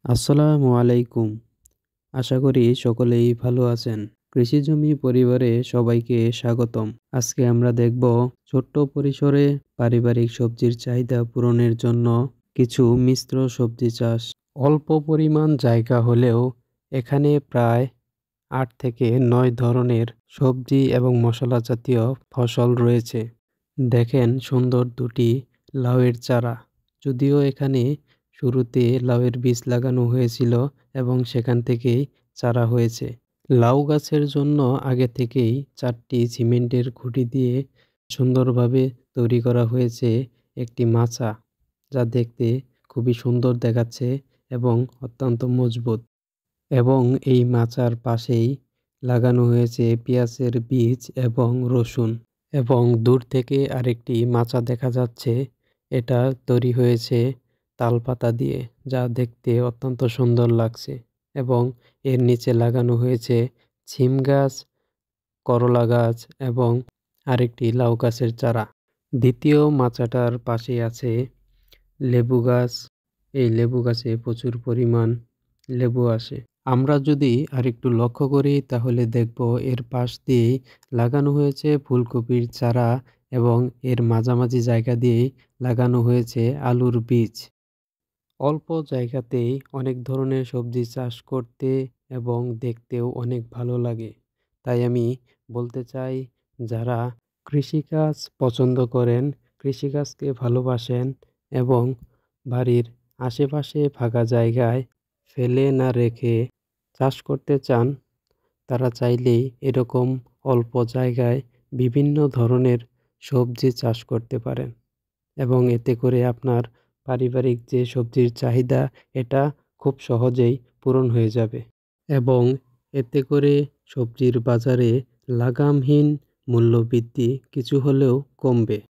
আসসালামু আলাইকুম। আশা করি সকলেই ভালো আছেন। কৃষিজমি পরিবারে সবাইকে স্বাগতম। আজকে আমরা দেখব ছোট্ট পরিসরে পারিবারিক সবজির চাহিদা পূরণের জন্য কিছু মিশ্র সবজি চাষ। অল্প পরিমাণ জায়গা হলেও এখানে প্রায় ৮ থেকে ৯ ধরনের সবজি এবং মশলা জাতীয় ফসল রয়েছে। দেখেন সুন্দর দুটি লাউয়ের চারা। যদিও এখানে শুরুতে লাউয়ের বীজ লাগানো হয়েছিল এবং সেখান থেকেই চারা হয়েছে। লাউ গাছের জন্য আগে থেকেই ৪টি সিমেন্টের খুঁটি দিয়ে সুন্দরভাবে তৈরি করা হয়েছে একটি মাচা, যা দেখতে খুবই সুন্দর দেখাচ্ছে এবং অত্যন্ত মজবুত। এবং এই মাচার পাশেই লাগানো হয়েছে পেঁয়াজের বীজ এবং রসুন। এবং দূর থেকে আরেকটি মাচা দেখা যাচ্ছে। এটা তৈরি হয়েছে তালপাতা দিয়ে, যা দেখতে অত্যন্ত সুন্দর লাগছে। এবং এর নিচে লাগানো হয়েছে ছিম গাছ, করলা গাছ এবং আরেকটি লাউ গাছের চারা। দ্বিতীয় মাচাটার পাশে আছে লেবু গাছ। এই লেবু গাছে প্রচুর পরিমাণ লেবু আসে। আমরা যদি আরেকটু লক্ষ্য করি তাহলে দেখব এর পাশ দিয়েই লাগানো হয়েছে ফুলকপির চারা এবং এর মাঝামাঝি জায়গা দিয়েই লাগানো হয়েছে আলুর বীজ। অল্প জায়গাতেই অনেক ধরনের সবজি চাষ করতে এবং দেখতেও অনেক ভালো লাগে। তাই আমি বলতে চাই, যারা কৃষিকাজ পছন্দ করেন, কৃষিকাজকে ভালোবাসেন এবং বাড়ির আশেপাশে ফাঁকা জায়গায় ফেলে না রেখে চাষ করতে চান, তারা চাইলেই এরকম অল্প জায়গায় বিভিন্ন ধরনের সবজি চাষ করতে পারেন এবং এতে করে আপনার পারিবারিক যে সবজির চাহিদা, এটা খুব সহজেই পূরণ হয়ে যাবে এবং এতে করে সবজির বাজারে লাগামহীন মূল্যবৃদ্ধি কিছু হলেও কমবে।